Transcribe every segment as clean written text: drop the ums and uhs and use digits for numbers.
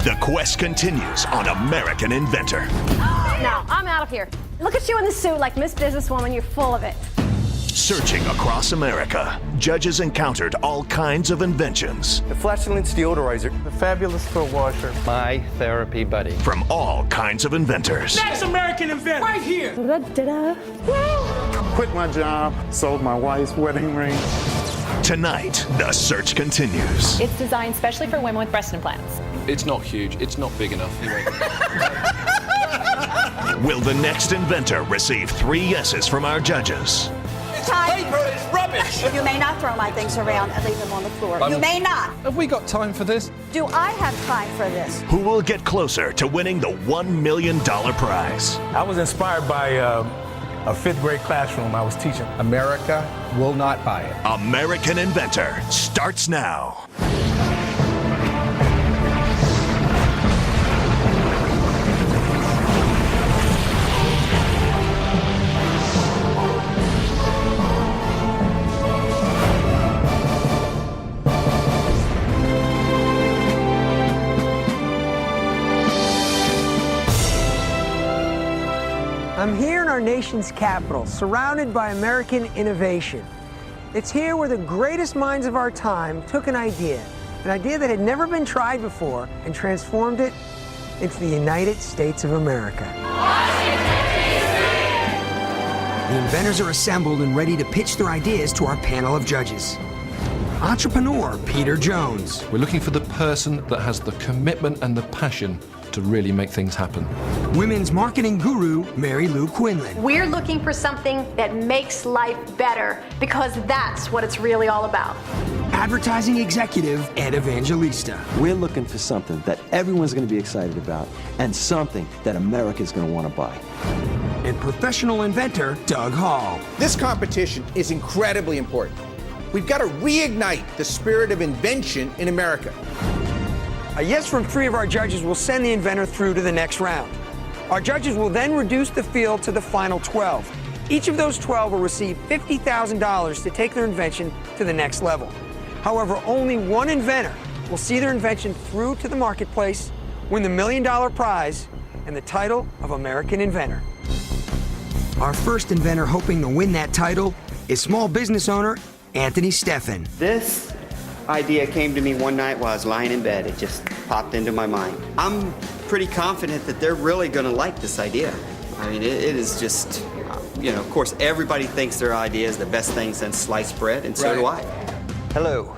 The quest continues on American Inventor. Now, I'm out of here. Look at you in the suit like Miss Businesswoman. You're full of it. Searching across America, judges encountered all kinds of inventions. The flatulence deodorizer. The fabulous foot washer. My therapy buddy. From all kinds of inventors. Next American Inventor, right here. Quit my job, sold my wife's wedding ring. Tonight, the search continues. It's designed specially for women with breast implants. It's not huge. It's not big enough. Will the next inventor receive 3 yeses from our judges? Paper is rubbish. You may not throw my things around and leave them on the floor. You may not. Have we got time for this? Do I have time for this? Who will get closer to winning the $1 million prize? I was inspired by a 5th grade classroom I was teaching. America will not buy it. American Inventor starts now. I'm here in our nation's capital, surrounded by American innovation. It's here where the greatest minds of our time took an idea that had never been tried before, and transformed it into the United States of America. The inventors are assembled and ready to pitch their ideas to our panel of judges. Entrepreneur Peter Jones. We're looking for the person that has the commitment and the passion to really make things happen. Women's marketing guru Mary Lou Quinlan. We're looking for something that makes life better, because that's what it's really all about. Advertising executive Ed Evangelista. We're looking for something that everyone's going to be excited about, and something that America's going to want to buy. And professional inventor Doug Hall. This competition is incredibly important. We've got to reignite the spirit of invention in America. A yes from 3 of our judges will send the inventor through to the next round. Our judges will then reduce the field to the final 12. Each of those 12 will receive $50,000 to take their invention to the next level. However, only one inventor will see their invention through to the marketplace, win the $1 million prize, and the title of American Inventor. Our first inventor hoping to win that title is small business owner Anthony Steffen. This idea came to me one night while I was lying in bed. It just popped into my mind. I'm pretty confident that they're really going to like this idea. I mean, it is just, of course, everybody thinks their idea is the best thing since sliced bread, and so do I. Hello,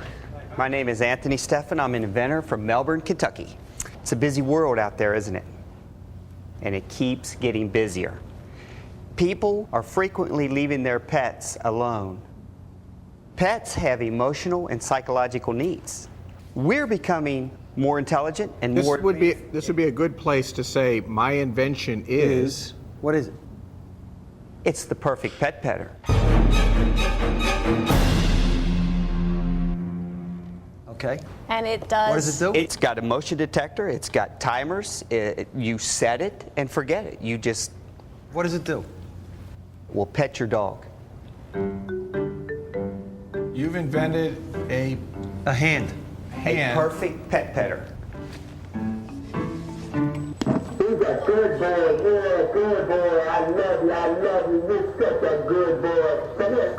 my name is Anthony Steffen. I'm an inventor from Melbourne, Kentucky. It's a busy world out there, isn't it? And it keeps getting busier. People are frequently leaving their pets alone. Pets have emotional and psychological needs. We're becoming more intelligent and more... This would be a good place to say, my invention is... What is it? It's the perfect pet petter. Okay. And it does... What does it do? It's got a motion detector, it's got timers, you set it and forget it. You just... What does it do? Will pet your dog. You've invented a hand. A perfect pet petter. He's a good boy, you're a good boy. I love you, you're such a good boy. Come here.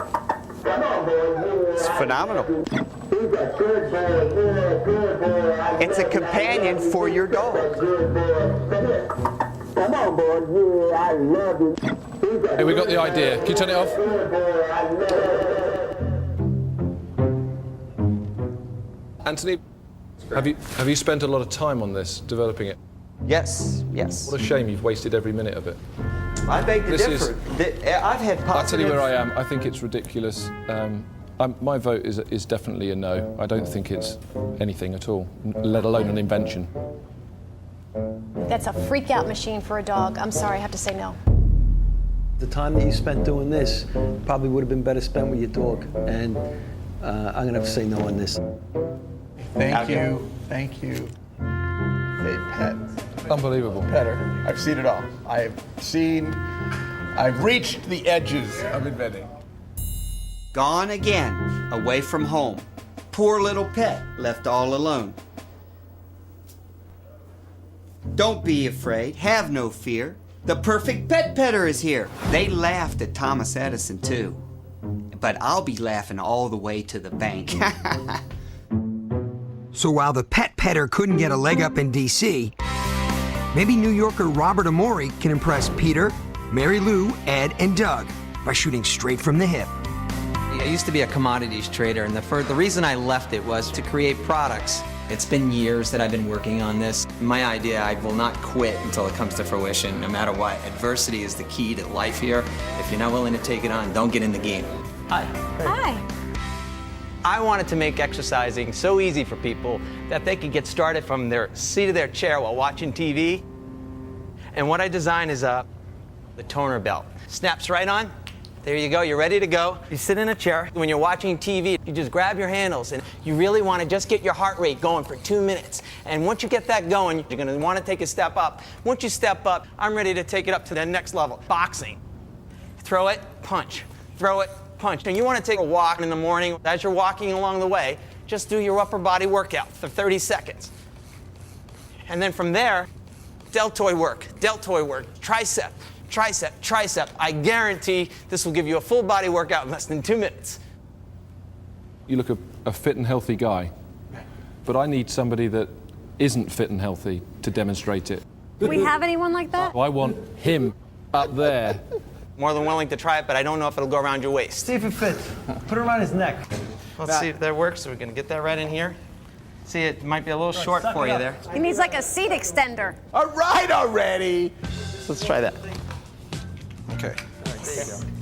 Come on, boy. It's phenomenal. He's a good boy, you're a good boy. It's a companion for your dog. Good boy. Come here. Come on, boy. Yeah, I love you. Hey, we got the idea. Can you turn it off? Good boy, I love you. Anthony, have you spent a lot of time on this, developing it? Yes. What a shame you've wasted every minute of it. I beg to differ. I've had positive... I'll tell you where I am. I think it's ridiculous. My vote is definitely a no. I don't think it's anything at all, let alone an invention. That's a freak-out machine for a dog. I'm sorry, I have to say no. The time that you spent doing this probably would have been better spent with your dog. And I'm going to have to say no on this. Thank you. A pet. Unbelievable. Petter. I've seen it all. I've reached the edges of inventing. Gone again, away from home. Poor little pet, left all alone. Don't be afraid. Have no fear. The perfect pet petter is here. They laughed at Thomas Edison, too. But I'll be laughing all the way to the bank. So while the pet petter couldn't get a leg up in D.C., maybe New Yorker Robert Amori can impress Peter, Mary Lou, Ed, and Doug by shooting straight from the hip. I used to be a commodities trader, and the reason I left it was to create products. It's been years that I've been working on this. My idea, I will not quit until it comes to fruition, no matter what. Adversity is the key to life here. If you're not willing to take it on, don't get in the game. Hi. Hi. I wanted to make exercising so easy for people that they could get started from their seat of their chair while watching TV. And what I designed is the toner belt. Snaps right on. There you go, you're ready to go. You sit in a chair. When you're watching TV, you just grab your handles and you really want to just get your heart rate going for 2 minutes. And once you get that going, you're going to want to take a step up. Once you step up, I'm ready to take it up to the next level. Boxing. Throw it, punch. Throw it, punch. And you want to take a walk in the morning. As you're walking along the way, just do your upper body workout for 30 seconds. And then from there, deltoid work, tricep, tricep, tricep. I guarantee this will give you a full body workout in less than 2 minutes. You look a fit and healthy guy, but I need somebody that isn't fit and healthy to demonstrate it. Do we have anyone like that? So I want him up there. More than willing to try it, but I don't know if it'll go around your waist. See if it fits. Put it around his neck. Let's see if that works. So we're gonna get that right in here. See, it might be a little short for you there. He needs like a seat extender. All right already. So let's try that. Okay.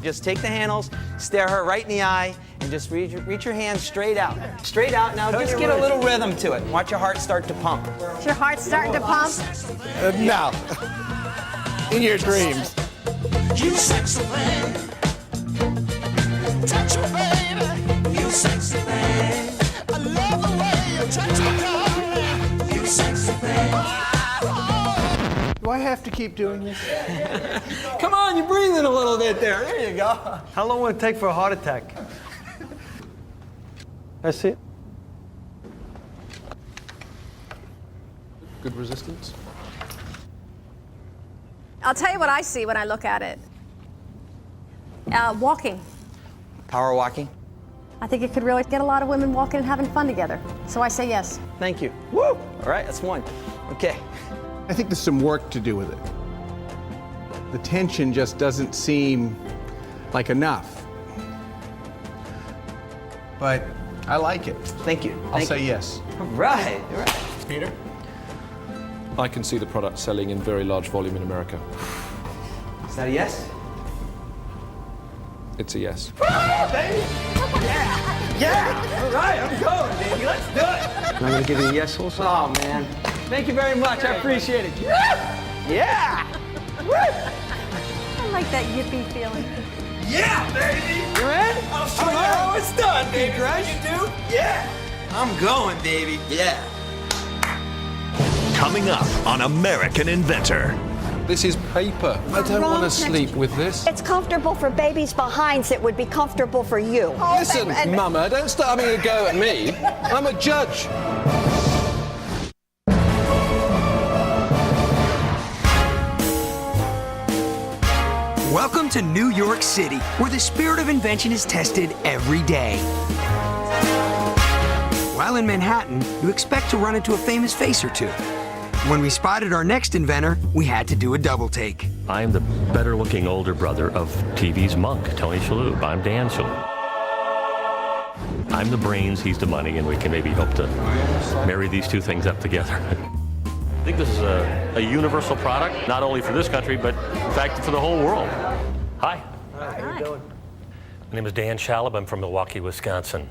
Just take the handles, stare her right in the eye, and just reach your hands straight out. Straight out. Now just get a little rhythm to it. Watch your heart start to pump. Is your heart starting to pump? No. In your dreams. You sexy man. Touch your baby. You sexy man. I love the way you touch my girl. You sexy man. Do I have to keep doing this? Come on, you're breathing a little bit there. There you go. How long will it take for a heart attack? That's it. Good resistance. I'll tell you what I see when I look at it. Walking. Power walking. I think it could really get a lot of women walking and having fun together. So I say yes. Thank you. Woo! All right, that's one. Okay. I think there's some work to do with it. The tension just doesn't seem like enough. But I like it. Thank you. I'll say yes. All right. All right. Peter? I can see the product selling in very large volume in America. Is that a yes? It's a yes. Yeah! All right, I'm going, baby. Let's do it. I'm going to give you a yes also. Oh, man. Thank you very much. I appreciate it. Yeah! Yeah! Woo! I like that yippee feeling. Yeah, baby! You in? I'll show you how it's done, baby. Right? You do? Yeah! I'm going, baby. Yeah. Coming up on American Inventor. This is paper. I don't want to sleep with this. It's comfortable for babies' behinds. It would be comfortable for you. Listen, Mama, don't start having a go at me. I'm a judge. Welcome to New York City, where the spirit of invention is tested every day. While in Manhattan, you expect to run into a famous face or two. When we spotted our next inventor, we had to do a double take. I'm the better-looking older brother of TV's monk, Tony Shalhoub. I'm Dan Shalhoub. I'm the brains, he's the money, and we can maybe hope to marry these two things up together. I think this is a universal product, not only for this country, but in fact for the whole world. Hi. How you doing? My name is Dan Shalhoub. I'm from Milwaukee, Wisconsin.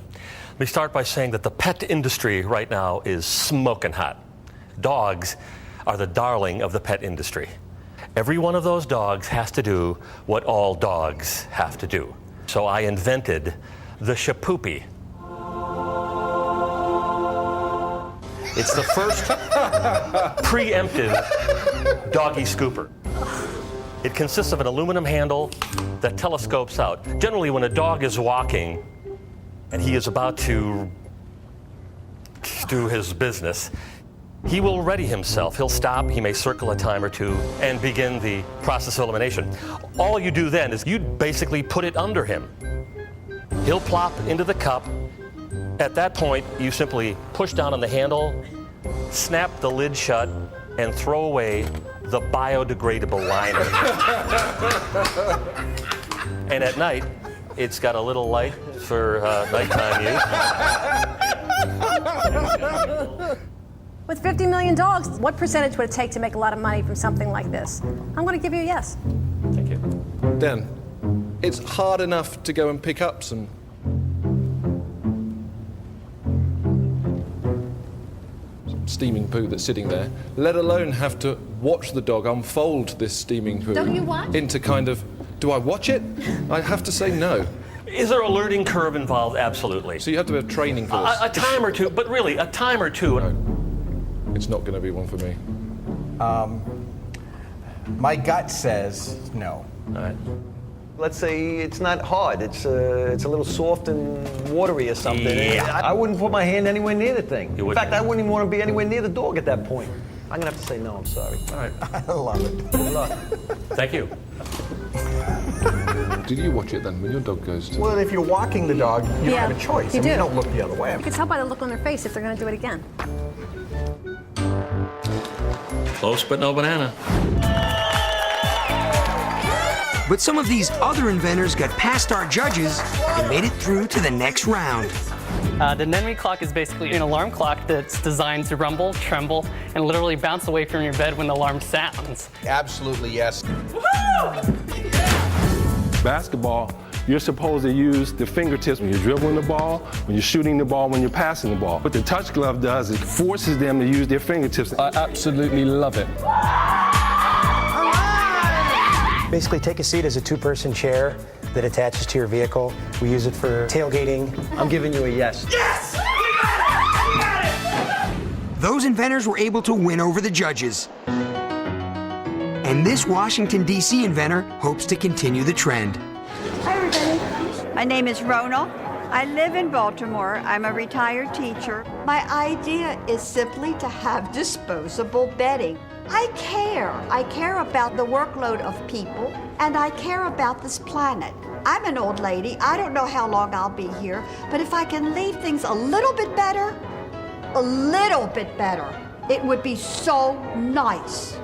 Let me start by saying that the pet industry right now is smoking hot. Dogs are the darling of the pet industry. Every one of those dogs has to do what all dogs have to do. So I invented the Shapoopy. It's the first preemptive doggy scooper. It consists of an aluminum handle that telescopes out. Generally, when a dog is walking and he is about to do his business, he will ready himself. He'll stop, he may circle a time or two, and begin the process of elimination. All you do then is you basically put it under him. He'll plop into the cup. At that point, you simply push down on the handle, snap the lid shut, and throw away the biodegradable liner. And at night, it's got a little light for nighttime use. With 50 million dogs, what percentage would it take to make a lot of money from something like this? I'm going to give you a yes. Thank you. Dan, it's hard enough to go and pick up some steaming poo that's sitting there, let alone have to watch the dog unfold this steaming poo Don't you watch? into kind of, do I watch it? I have to say no. Is there a learning curve involved? Absolutely. So you have to have training for this? A time or two, but really, a time or two. No. It's not going to be one for me. My gut says no. All right. Let's say it's not hard. It's a little soft and watery or something. Yeah. I wouldn't put my hand anywhere near the thing. You In wouldn't? fact, I wouldn't even want to be anywhere near the dog at that point. I'm gonna have to say no. I'm sorry. All right. I love it. Good luck. Thank you. Did you watch it then when your dog goes to... Well, if you're walking the dog, you Yeah, don't have a choice. you I mean, do. you don't look the other way. You can tell by the look on their face if they're going to do it again. Close, but no banana. But some of these other inventors got past our judges and made it through to the next round. The Nenri clock is basically an alarm clock that's designed to rumble, tremble, and literally bounce away from your bed when the alarm sounds. Absolutely yes. Basketball, you're supposed to use the fingertips when you're dribbling the ball, when you're shooting the ball, when you're passing the ball. What the touch glove does is forces them to use their fingertips. I absolutely love it. Basically, take a seat as a two-person chair that attaches to your vehicle. We use it for tailgating. I'm giving you a yes. Yes! Those inventors were able to win over the judges. And this Washington, D.C. inventor hopes to continue the trend. Hi, everybody. My name is Rona. I live in Baltimore. I'm a retired teacher. My idea is simply to have disposable bedding. I care. I care about the workload of people, and I care about this planet. I'm an old lady. I don't know how long I'll be here, but if I can leave things a little bit better, it would be so nice.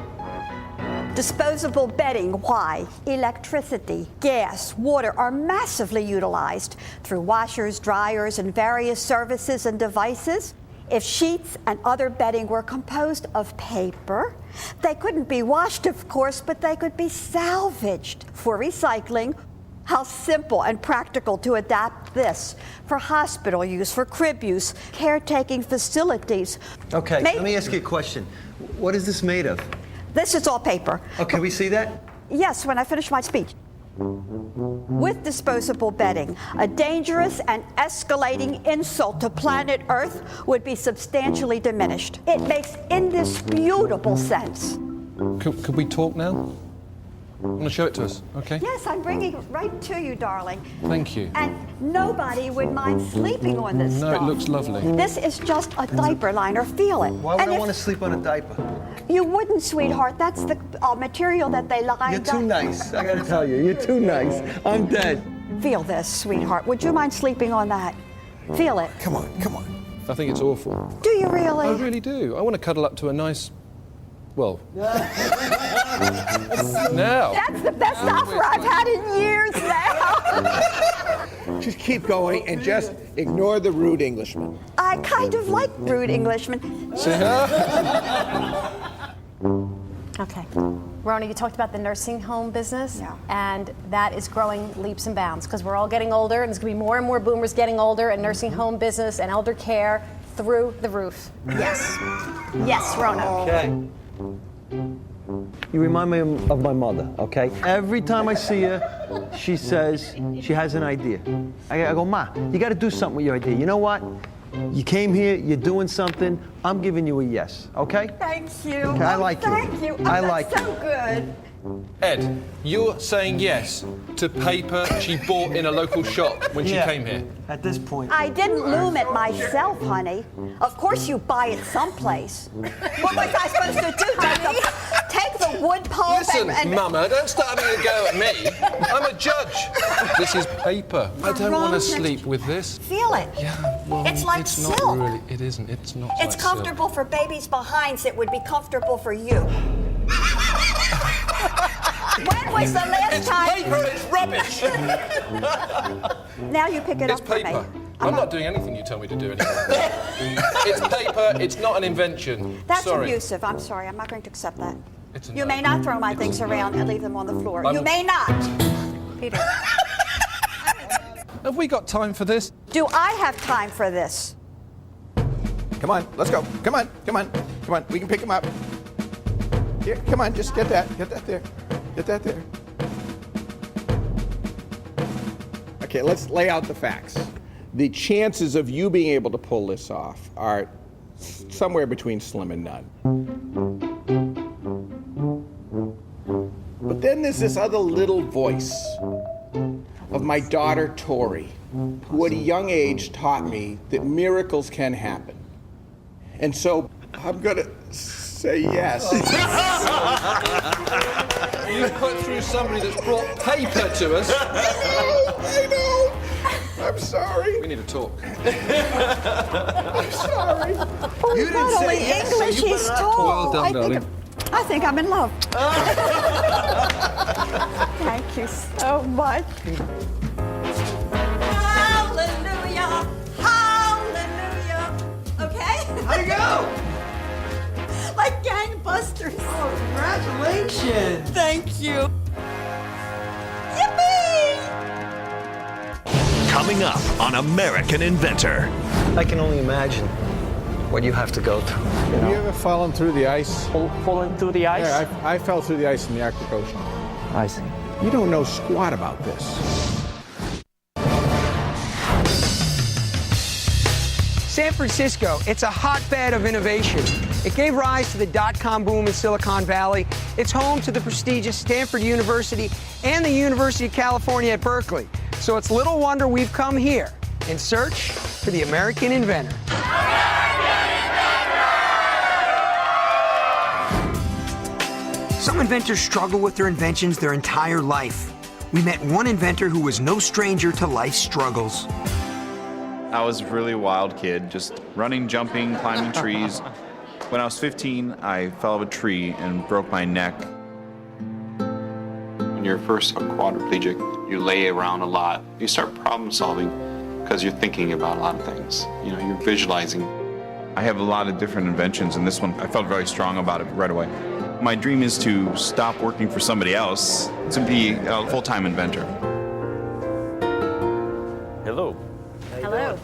Disposable bedding, why? Electricity, gas, water are massively utilized through washers, dryers, and various services and devices. If sheets and other bedding were composed of paper, they couldn't be washed, of course, but they could be salvaged for recycling. How simple and practical to adapt this for hospital use, for crib use, caretaking facilities. Okay, let me ask you a question. What is this made of? This is all paper. Oh, can we see that? Yes, when I finish my speech. With disposable bedding, a dangerous and escalating insult to planet Earth would be substantially diminished. It makes indisputable sense. Could we talk now? You want to show it to us? Okay. Yes, I'm bringing it right to you, darling. Thank you. And nobody would mind sleeping on this No, stuff. it looks lovely. This is just a diaper liner. Feel it. Why would And I if- want to sleep on a diaper? You wouldn't, sweetheart. That's the material that they line You're too nice. I gotta tell you, you're too nice. I'm dead. Feel this, sweetheart. Would you mind sleeping on that? Feel it. Come on, come on. I think it's awful. Do you really? I really do. I want to cuddle up to a nice, well, now. That's the best offer I've had in years now. Just keep going and just ignore the rude Englishman. I kind of like rude Englishmen. Okay. Rona, you talked about the nursing home business, and that is growing leaps and bounds because we're all getting older, and there's going to be more and more boomers getting older, and nursing home business and elder care through the roof. Yes. Yes, Rona. Okay. You remind me of my mother, okay? Every time I see her, she says she has an idea. I go, Ma, you got to do something with your idea. You know what? You came here, you're doing something. I'm giving you a yes, okay? Thank you. Okay, I like you. Thank you. I That's like so you. good. Ed, you're saying yes to paper she bought in a local shop when she came here. At this point. I didn't loom it myself, honey. Of course you buy it someplace. What was I supposed to do? Take the wood pulp Listen, and Mama, don't start having a go at me. I'm a judge. This is paper. I don't want to sleep with this. feel it. Yeah, well, it's like it's silk. not really. It isn't. It's not. It's like comfortable for babies' behinds. It would be comfortable for you. When was the last time? Paper is rubbish. Now you pick it It's up for paper. me. I'm not doing anything you tell me to do anymore. It's paper. It's not an invention. That's Sorry. abusive. I'm sorry. I'm not going to accept that. It's a You no. may not throw my things around and leave them on the floor. I'm- You may not. Peter. Have we got time for this? Do I have time for this? Come on, let's go. Come on, come on, come on. We can pick him up. Here, come on, just get that. Get that there. Get that there. Okay, let's lay out the facts. The chances of you being able to pull this off are somewhere between slim and none. But then there's this other little voice of my daughter Tori, who at a young age taught me that miracles can happen. And so I'm gonna say yes. You put through somebody that's brought paper to us. I know. I'm sorry. We need to talk. I'm sorry. You didn't not only yes, English, so he's tall. Well done, darling. I think I'm in love. Thank you so much. Hallelujah. Hallelujah. Okay? How'd it go? Like gangbusters. Oh, congratulations. Thank you. Yippee! Coming up on American Inventor. I can only imagine what you have to go through. Have you ever fallen through the ice? Falling through the ice? Yeah, I fell through the ice in the Arctic Ocean. I see. You don't know squat about this. San Francisco, it's a hotbed of innovation. It gave rise to the dot-com boom in Silicon Valley. It's home to the prestigious Stanford University and the University of California at Berkeley. So it's little wonder we've come here in search for the American inventor. Some inventors struggle with their inventions their entire life. We met one inventor who was no stranger to life's struggles. I was a really wild kid, just running, jumping, climbing trees. When I was 15, I fell off a tree and broke my neck. When you're first a quadriplegic, you lay around a lot. You start problem solving because you're thinking about a lot of things. You know, you're visualizing. I have a lot of different inventions, and this one, I felt very strong about it right away. My dream is to stop working for somebody else, to be a full-time inventor. Hello. Hello.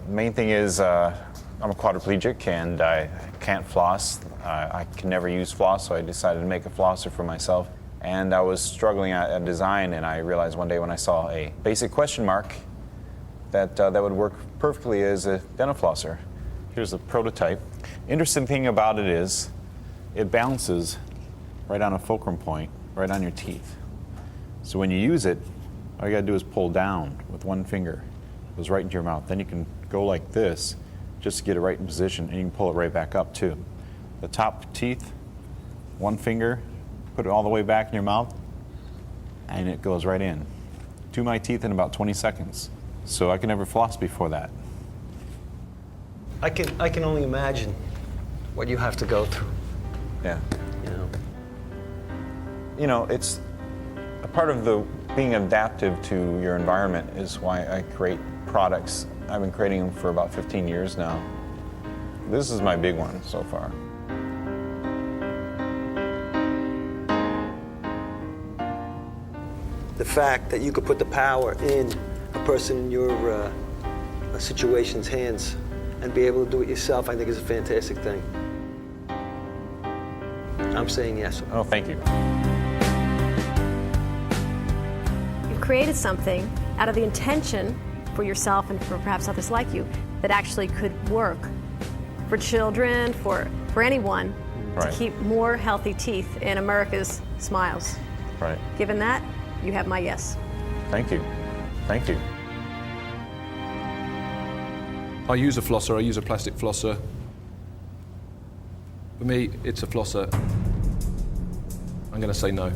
Main thing is I'm a quadriplegic and I can't floss. I can never use floss, so I decided to make a flosser for myself. And I was struggling at design, and I realized one day when I saw a basic question mark that that would work perfectly as a dental flosser. Here's a prototype. Interesting thing about it is it bounces right on a fulcrum point, right on your teeth. So when you use it, all you gotta do is pull down with one finger. It goes right into your mouth. Then you can go like this just to get it right in position, and you can pull it right back up too. The top teeth, one finger, put it all the way back in your mouth, and it goes right in. To my teeth in about 20 seconds. So I could never floss before that. I can only imagine what you have to go through. Yeah. You know, it's a part of the being adaptive to your environment is why I create products. I've been creating them for about 15 years now. This is my big one so far. The fact that you could put the power in a person in your situation's hands and be able to do it yourself, I think is a fantastic thing. I'm saying yes. Oh, thank you. You've created something out of the intention for yourself and for perhaps others like you that actually could work for children, for anyone to keep more healthy teeth in America's smiles. Right. Given that, you have my yes. Thank you. Thank you. I use a flosser, I use a plastic flosser. For me, it's a flosser. I'm going to say no.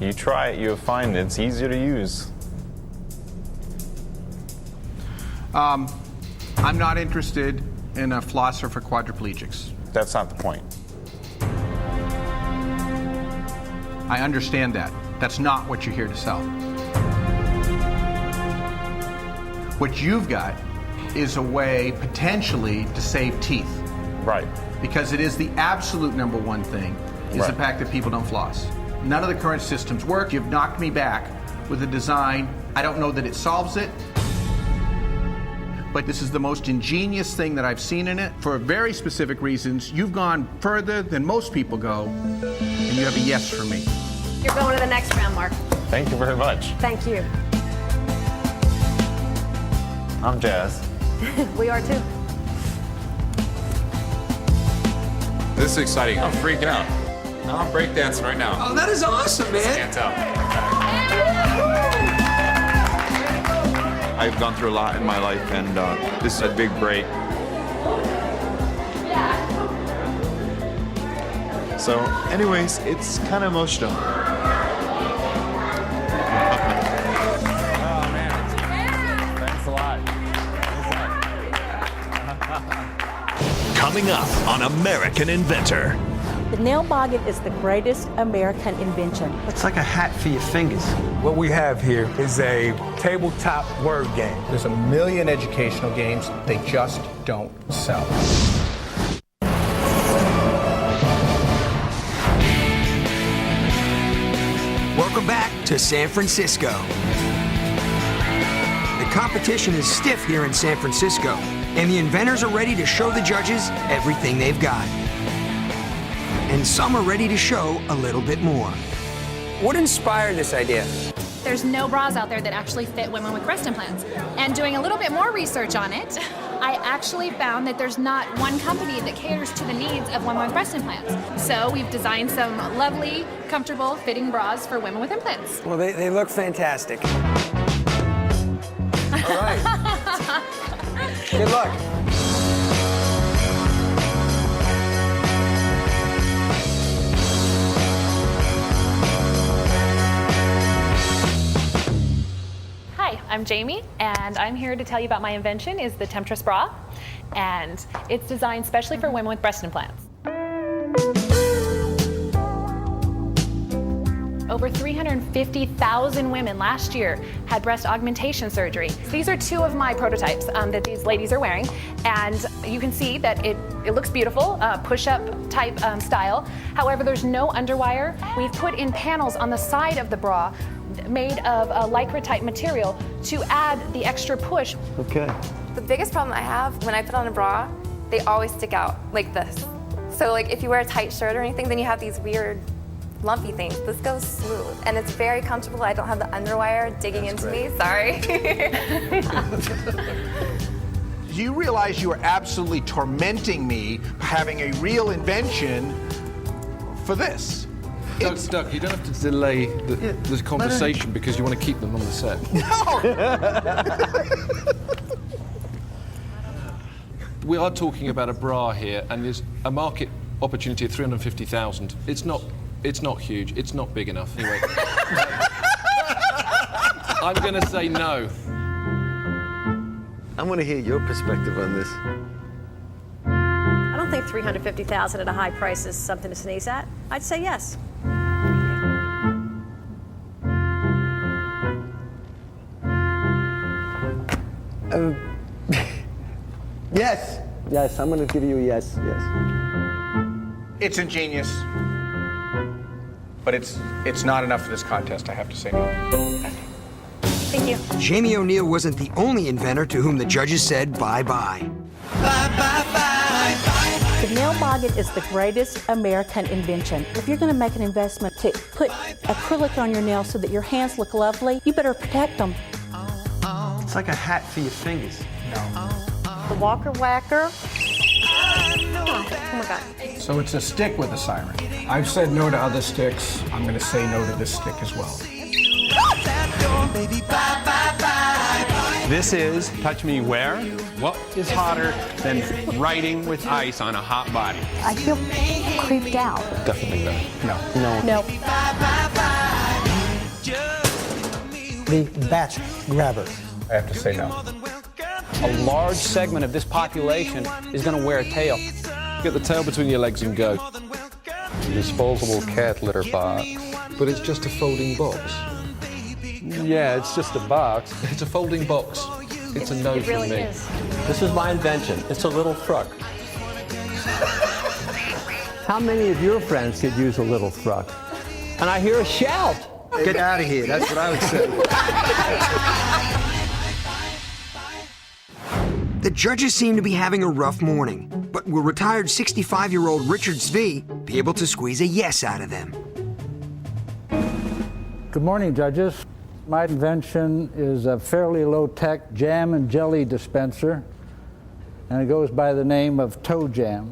You try it, you'll find it's easier to use. I'm not interested in a flosser for quadriplegics. That's not the point. I understand that. That's not what you're here to sell. What you've got is a way, potentially, to save teeth. Right. Because it is the absolute number one thing, is the fact that people don't floss. None of the current systems work. You've knocked me back with a design. I don't know that it solves it, but this is the most ingenious thing that I've seen in it. For very specific reasons, you've gone further than most people go, and you have a yes for me. You're going to the next round, Mark. Thank you very much. Thank you. I'm jazzed. We are too. This is exciting. I'm freaking out. I'm breakdancing right now. Oh, that is awesome, man. Can't tell. I've gone through a lot in my life, and this is a big break. So, anyways, it's kind of emotional. Oh, man. Thanks a lot. Coming up on American Inventor. The nail boggin is the greatest American invention. It's like a hat for your fingers. What we have here is a tabletop word game. There's a million educational games. They just don't sell. Welcome back to San Francisco. The competition is stiff here in San Francisco, and the inventors are ready to show the judges everything they've got. And some are ready to show a little bit more. What inspired this idea? There's no bras out there that actually fit women with breast implants. And doing a little bit more research on it, I actually found that there's not one company that caters to the needs of women with breast implants. So we've designed some lovely, comfortable, fitting bras for women with implants. Well, they look fantastic. All right. Good luck. Hi, I'm Jamie, and I'm here to tell you about my invention is the Temptress bra, and it's designed specially for women with breast implants. Over 350,000 women last year had breast augmentation surgery. These are two of my prototypes that these ladies are wearing, and you can see that it looks beautiful, push-up type style. However, there's no underwire. We've put in panels on the side of the bra made of a lycra type material to add the extra push. Okay. The biggest problem I have when I put on a bra, they always stick out like this. So like if you wear a tight shirt or anything, then you have these weird lumpy things. This goes smooth and it's very comfortable. I don't have the underwire digging into me, sorry. Do you realize you are absolutely tormenting me having a real invention for this? Doug, you don't have to delay the conversation because you want to keep them on the set. We are talking about a bra here, and there's a market opportunity of 350,000. It's not huge. It's not big enough. Anyway, I'm going to say no. I want to hear your perspective on this. I don't think 350,000 at a high price is something to sneeze at. I'd say yes. Yes. Yes, I'm going to give you a yes. Yes. It's ingenious, but it's not enough for this contest. I have to say no. Thank you. Jamie O'Neill wasn't the only inventor to whom the judges said bye-bye. The nail boggin is the greatest American invention. If you're going to make an investment to put acrylic on your nails so that your hands look lovely, you better protect them. It's like a hat for your fingers. The Walker Whacker Oh my God. So it's a stick with a siren. I've said no to other sticks. I'm going to say no to this stick as well. This is Touch Me Where? What is hotter than writing with ice on a hot body? I feel creeped out. Definitely no. No. The batch grabber. I have to say no. A large segment of this population is going to wear a tail. Get the tail between your legs and go. Disposable cat litter box. But it's just a folding box. Yeah, it's just a box. It's a folding box. It's a no It really from me. is. This is my invention. It's a little truck. How many of your friends could use a little truck? And I hear a shout. Get out of here. That's what I would say. The judges seem to be having a rough morning, but will retired 65-year-old Richard Zvi be able to squeeze a yes out of them? Good morning, judges. My invention is a fairly low-tech jam and jelly dispenser, and it goes by the name of Toe Jam.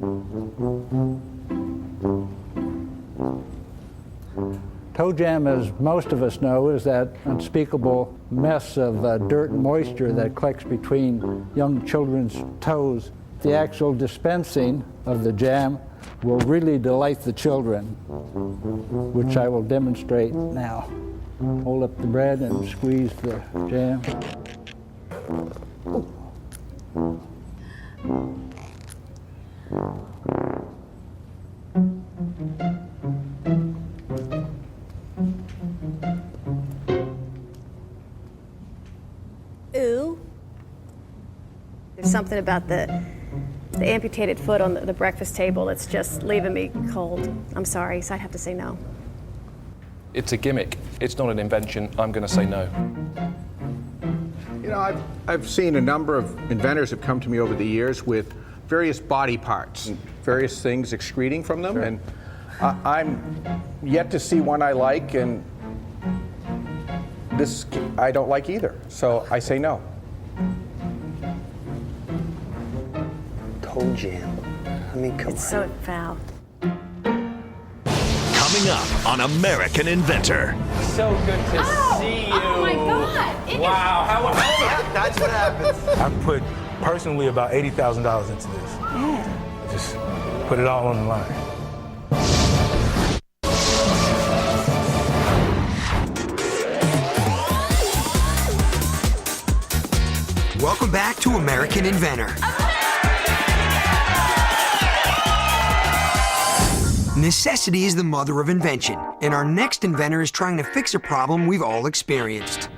Toe jam, as most of us know, is that unspeakable mess of dirt and moisture that collects between young children's toes. The actual dispensing of the jam will really delight the children, which I will demonstrate now. Hold up the bread and squeeze the jam. Ooh. There's something about the amputated foot on the breakfast table that's just leaving me cold. I'm sorry, so I'd have to say no. It's a gimmick. It's not an invention. I'm going to say no. You know, I've seen a number of inventors have come to me over the years with various body parts, various things excreting from them, and I'm yet to see one I like, and this I don't like either. So I say no. Toe jam. I mean, come on. It's so foul. Coming up on American Inventor. So good to see you. Oh my God. Wow. How That's what happens. I've put personally about $80,000 into this. Yeah. Just put it all on the line. Welcome back to American Inventor. Necessity is the mother of invention, and our next inventor is trying to fix a problem we've all experienced.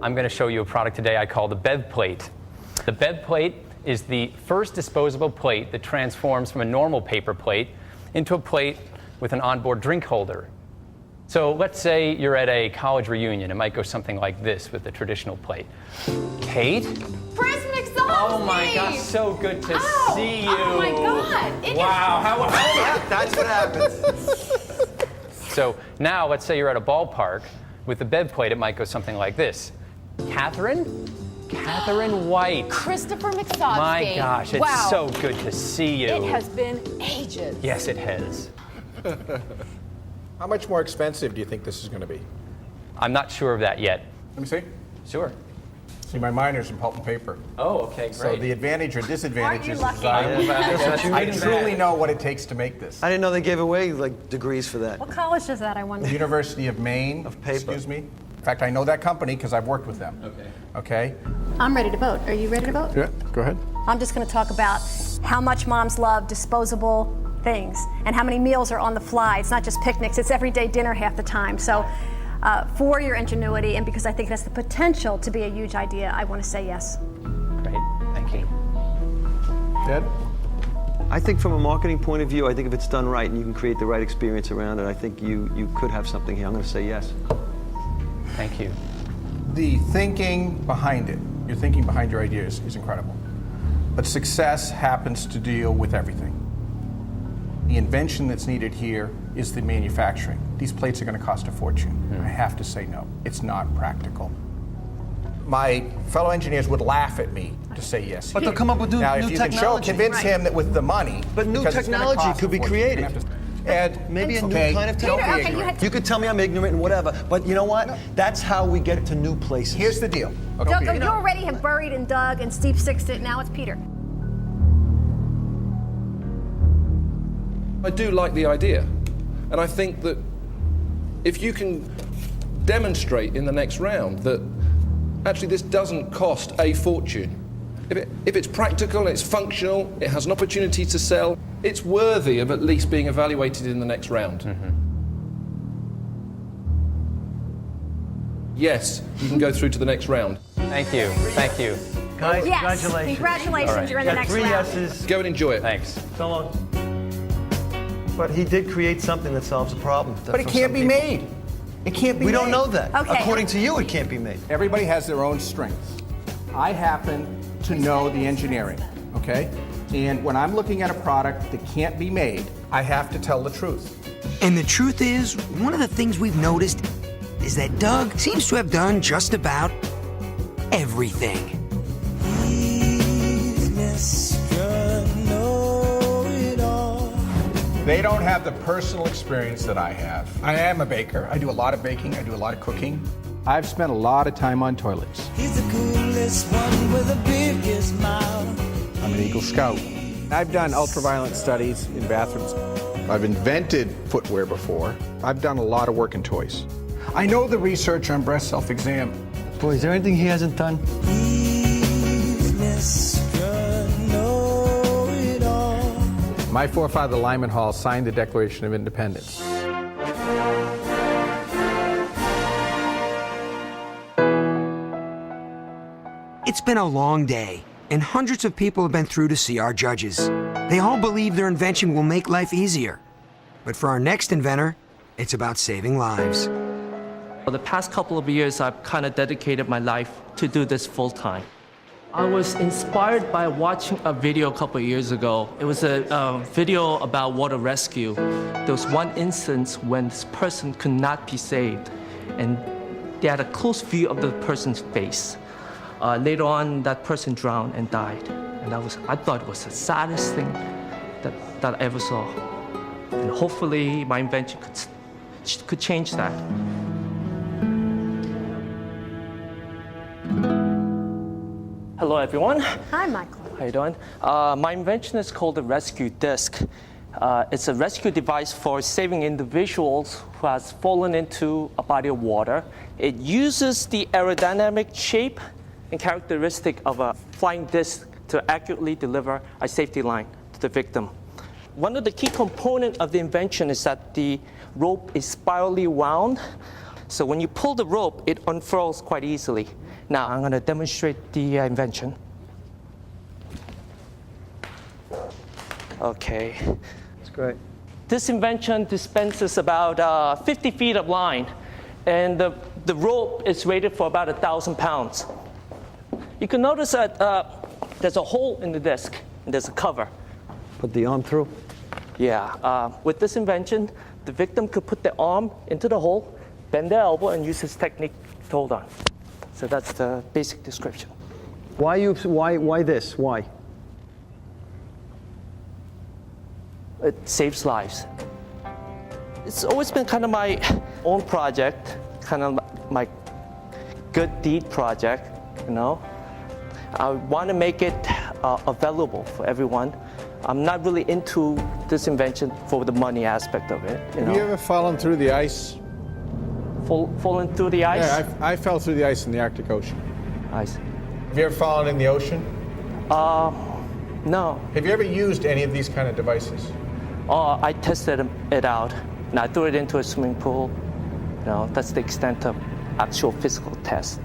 I'm going to show you a product today I call the Bev Plate. The Bev Plate is the first disposable plate that transforms from a normal paper plate into a plate with an onboard drink holder. So let's say you're at a college reunion. It might go something like this with the traditional plate. Kate? Prism exhaust. Oh my gosh, so good to see you. Oh my God. Wow, That's what happens. So now let's say you're at a ballpark. With the Bev Plate, it might go something like this. Catherine White. Christopher McSotsky. My gosh, it's so good to see you. It has been ages. Yes, it has. How much more expensive do you think this is going to be? I'm not sure of that yet. Let me see. Sure. See, my minor's in pulp and paper. Oh, okay, great. So the advantage or disadvantage is lucky? I truly know what it takes to make this. I didn't know they gave away like degrees for that. What college does that, I wonder? University of Maine. Of paper. Excuse me. In fact, I know that company because I've worked with them. Okay. Okay? I'm ready to vote. Are you ready to vote? Yeah, go ahead. I'm just going to talk about how much moms love disposable things and how many meals are on the fly. It's not just picnics, it's everyday dinner half the time. So for your ingenuity and because I think it has the potential to be a huge idea, I want to say yes. Great, thank you. Ed? I think from a marketing point of view, I think if it's done right and you can create the right experience around it, I think you could have something here. I'm going to say yes. Thank you. The thinking behind it, your thinking behind your ideas is incredible. But success happens to deal with everything. The invention that's needed here is the manufacturing. These plates are going to cost a fortune. I have to say no. It's not practical. My fellow engineers would laugh at me to say yes. But they'll come up with new now, if you technology. can convince him that with the money, But new because it's gonna technology cost could be a fortune, you're gonna created. have to- Ed, Maybe a new okay, kind of don't be technology. ignorant. You could tell me I'm ignorant and whatever, but you know what? That's how we get to new places. Here's the deal. Doug, you already have buried and dug, and Steve fixed it. Now it's Peter. I do like the idea, and I think that if you can demonstrate in the next round that actually this doesn't cost a fortune, if it's practical, it's functional, it has an opportunity to sell, it's worthy of at least being evaluated in the next round. Yes, you can go through to the next round. Thank you. Thank you. Guys, Yes, congratulations. congratulations, All right. you're in the Got next 3 round. yeses. Go and enjoy it. Thanks. So long. But he did create something that solves a problem. But it can't be made. It can't be We made. don't know that. Okay. According to you, it can't be made. Everybody has their own strengths. I happen to know the engineering, okay? And when I'm looking at a product that can't be made, I have to tell the truth. And the truth is, one of the things we've noticed is that Doug seems to have done just about everything. They don't have the personal experience that I have. I am a baker. I do a lot of baking. I do a lot of cooking. I've spent a lot of time on toilets. He's the coolest one with the biggest mouth. I'm an Eagle Scout. I've done ultraviolet studies in bathrooms. I've invented footwear before. I've done a lot of work in toys. I know the research on breast self-exam. Boy, is there anything he hasn't done? My forefather, Lyman Hall, signed the Declaration of Independence. It's been a long day, and hundreds of people have been through to see our judges. They all believe their invention will make life easier. But for our next inventor, it's about saving lives. For the past couple of years, I've kind of dedicated my life to do this full time. I was inspired by watching a video a couple of years ago. It was a video about water rescue. There was one instance when this person could not be saved, and they had a close view of the person's face. Later on, that person drowned and died. And I thought it was the saddest thing that I ever saw. And hopefully, my invention could change that. Hello, everyone. Hi, Michael. How you doing? My invention is called the Rescue Disc. It's a rescue device for saving individuals who has fallen into a body of water. It uses the aerodynamic shape and characteristic of a flying disc to accurately deliver a safety line to the victim. One of the key components of the invention is that the rope is spirally wound. So when you pull the rope, it unfurls quite easily. Now I'm going to demonstrate the invention. Okay. That's great. This invention dispenses about 50 feet of line, and the rope is rated for about 1,000 pounds. You can notice that there's a hole in the disc, and there's a cover. Put the arm through? Yeah. With this invention, the victim could put their arm into the hole, bend their elbow, and use this technique to hold on. So that's the basic description. Why this? Why? It saves lives. It's always been kind of my own project, kind of my good deed project, you know. I want to make it available for everyone. I'm not really into this invention for the money aspect of it. Have you ever fallen through the ice? Fallen through the ice? Yeah, I fell through the ice in the Arctic Ocean. Ice. Have you ever fallen in the ocean? No. Have you ever used any of these kind of devices? I tested it out, and I threw it into a swimming pool. You know, that's the extent of actual physical test.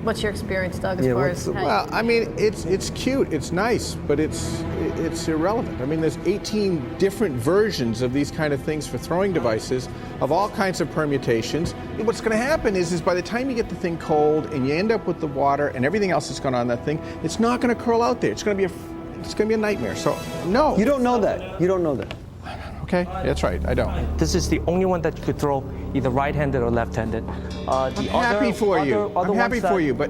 What's your experience, Doug, as far as... Well, I mean, it's cute, it's nice, but it's irrelevant. I mean, there's 18 different versions of these kind of things for throwing devices of all kinds of permutations. What's going to happen is by the time you get the thing cold and you end up with the water and everything else that's going on in that thing, it's not going to curl out there. It's going to be a nightmare. So, no. You don't know that. You don't know that. Okay, that's right. I don't. This is the only one that you could throw either right-handed or left-handed. I'm happy for you. I'm happy for you, but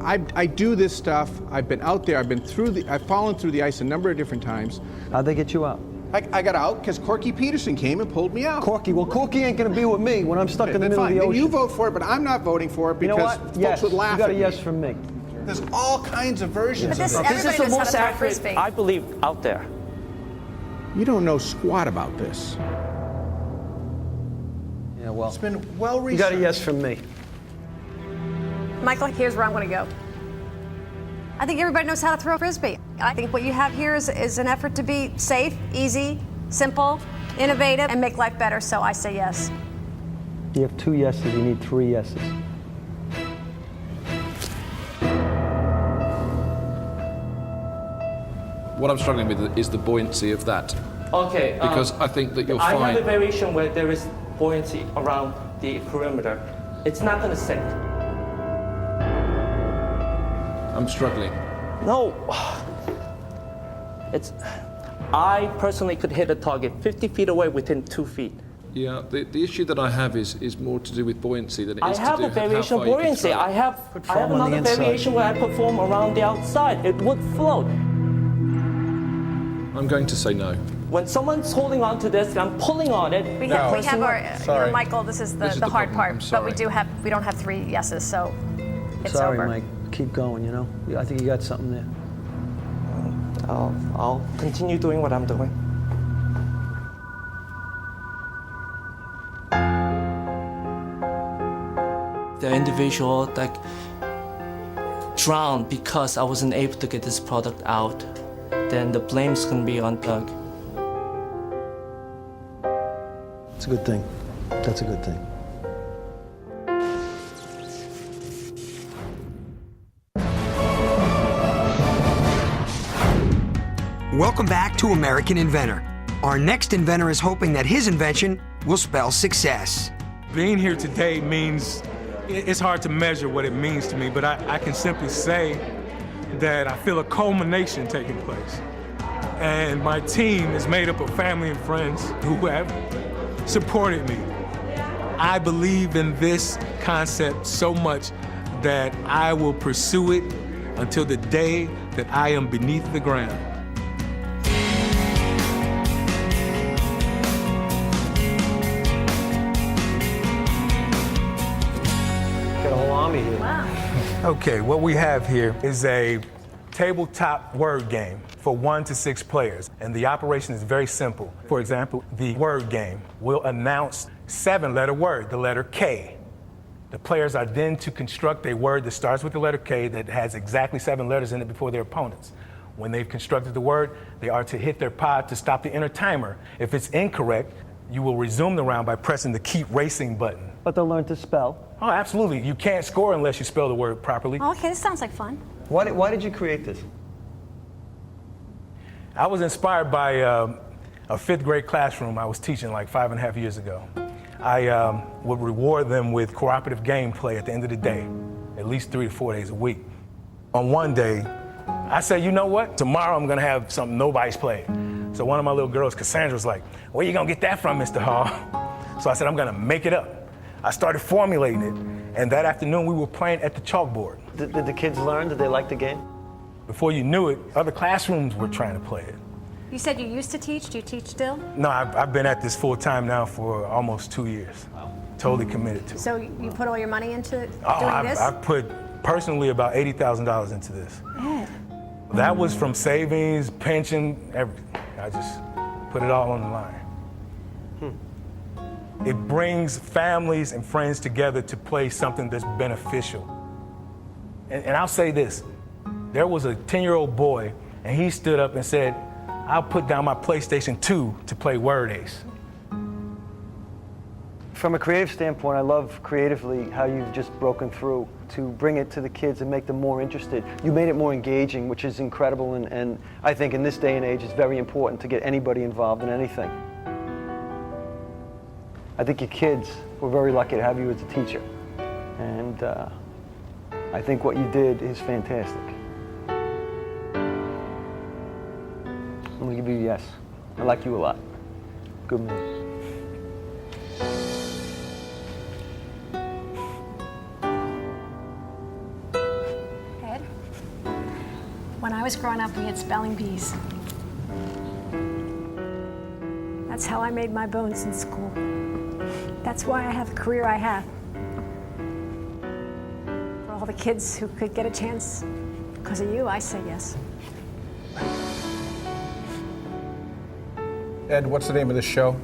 I do this stuff. I've been out there. I've fallen through the ice a number of different times. How'd they get you out? I got out because Corky Peterson came and pulled me out. Corky? Well, Corky ain't going to be with me when I'm stuck in the middle of the ocean. Then you vote for it, but I'm not voting for it because you know what? folks Yes. would laugh You got at a yes me. from me. There's all kinds of versions of it. This is the most accurate, I believe, out there. You don't know squat about this. Yeah, well. It's been well researched. You got a yes from me. Michael, here's where I'm going to go. I think everybody knows how to throw a frisbee. I think what you have here is an effort to be safe, easy, simple, innovative, and make life better, so I say yes. You have 2 yeses, you need 3 yeses. What I'm struggling with is the buoyancy of that. Okay. Because I think that you'll I find... have a variation where there is buoyancy around the perimeter. It's not going to sink. I'm struggling. No. I personally could hit a target 50 feet away within 2 feet. Yeah, the issue that I have is more to do with buoyancy than it is I have to do a with how variation far of you can buoyancy. throw. I have another variation where I perform around the outside. It would float. I'm going to say no. When someone's holding on to this, I'm pulling on it. We have our, Michael, this is the hard part, but we don't have 3 yeses, so it's Sorry, over. Mike. Keep going, you know? I think you got something there. I'll continue doing what I'm doing. The individual drowned because I wasn't able to get this product out, then the blame's gonna be on Doug. It's a good thing. That's a good thing. Welcome back to American Inventor. Our next inventor is hoping that his invention will spell success. Being here today means, it's hard to measure what it means to me, but I can simply say that I feel a culmination taking place. And my team is made up of family and friends who have supported me. I believe in this concept so much that I will pursue it until the day that I am beneath the ground. Got a whole army here. Wow. Okay, what we have here is a tabletop word game for 1 to 6 players. And the operation is very simple. For example, the word game will announce 7-letter word, the letter K. The players are then to construct a word that starts with the letter K that has exactly 7 letters in it before their opponents. When they've constructed the word, they are to hit their pod to stop the inner timer. If it's incorrect, you will resume the round by pressing the keep racing button. But they'll learn to spell. Oh, absolutely. You can't score unless you spell the word properly. Okay, this sounds like fun. Why did you create this? I was inspired by a 5th grade classroom I was teaching like 5.5 years ago. I would reward them with cooperative gameplay at the end of the day, at least 3 to 4 days a week. On one day, I said, you know what? Tomorrow I'm gonna have something nobody's playing. So one of my little girls, Cassandra, was like, where you gonna get that from, Mr. Hall? So I said, I'm gonna make it up. I started formulating it, and that afternoon we were playing at the chalkboard. Did the kids learn? Did they like the game? Before you knew it, other classrooms were trying to play it. You said you used to teach. Do you teach still? No, I've been at this full time now for almost 2 years. Wow. Totally committed to it. So you put all your money into doing this? I put personally about $80,000 into this. Yeah. That was from savings, pension, everything. I just put it all on the line. It brings families and friends together to play something that's beneficial. And I'll say this, there was a 10-year-old boy, and he stood up and said, I'll put down my PlayStation 2 to play Word Ace. From a creative standpoint, I love creatively how you've just broken through to bring it to the kids and make them more interested. You made it more engaging, which is incredible, and I think in this day and age it's very important to get anybody involved in anything. I think your kids were very lucky to have you as a teacher, and I think what you did is fantastic. I'm gonna give you a yes. I like you a lot. Good man. was growing up, we had spelling bees. That's how I made my bones in school. That's why I have the career I have. For all the kids who could get a chance because of you, I say yes. Ed, what's the name of this show?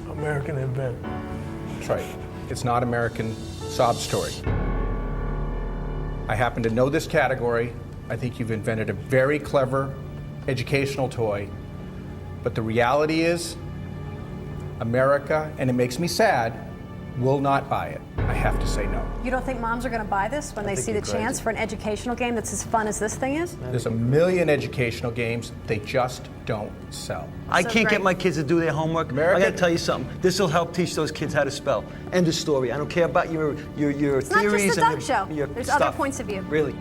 American Inventor. That's right. It's not American Sob Story. I happen to know this category. I think you've invented a very clever educational toy. But the reality is, America, and it makes me sad, will not buy it. I have to say no. You don't think moms are going to buy this when they see the chance for an educational game that's as fun as this thing is? There's a million educational games, they just don't sell. I can't get my kids to do their homework. I gotta tell you something. This will help teach those kids how to spell. End of story. I don't care about your It's not theories just the and Doug show. your There's stuff. other points of view. Really.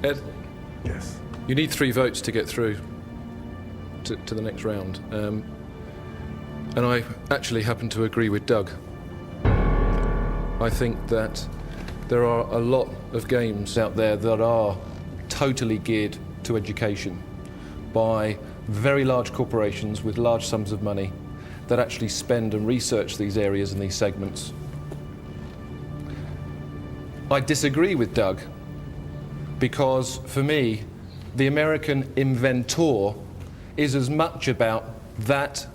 Ed? Yes. You need 3 votes to get through to the next round. And I actually happen to agree with Doug. I think that there are a lot of games out there that are totally geared to education by very large corporations with large sums of money that actually spend and research these areas and these segments. I disagree with Doug because, for me, the American Inventor is as much about that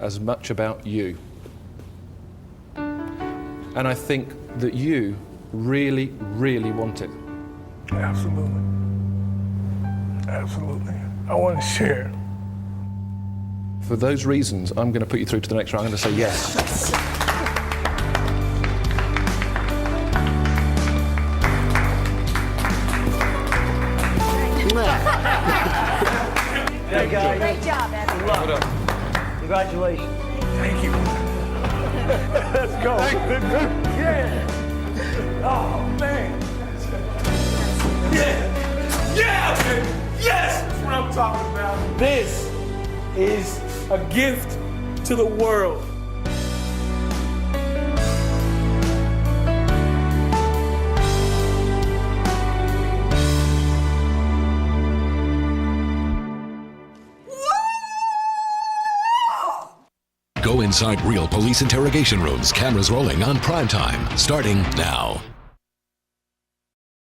as much about you. And I think that you really, really want it. Absolutely. Absolutely. I want to share. For those reasons, I'm going to put you through to the next round. I'm going to say yes. Hey guys. Great job, Ed. Good luck. Congratulations. Thank you. Let's go. Yeah. Oh, man. Yeah. Yeah, baby. Yes. That's what I'm talking about. This is a gift to the world. Go inside real police interrogation rooms, cameras rolling on primetime, starting now.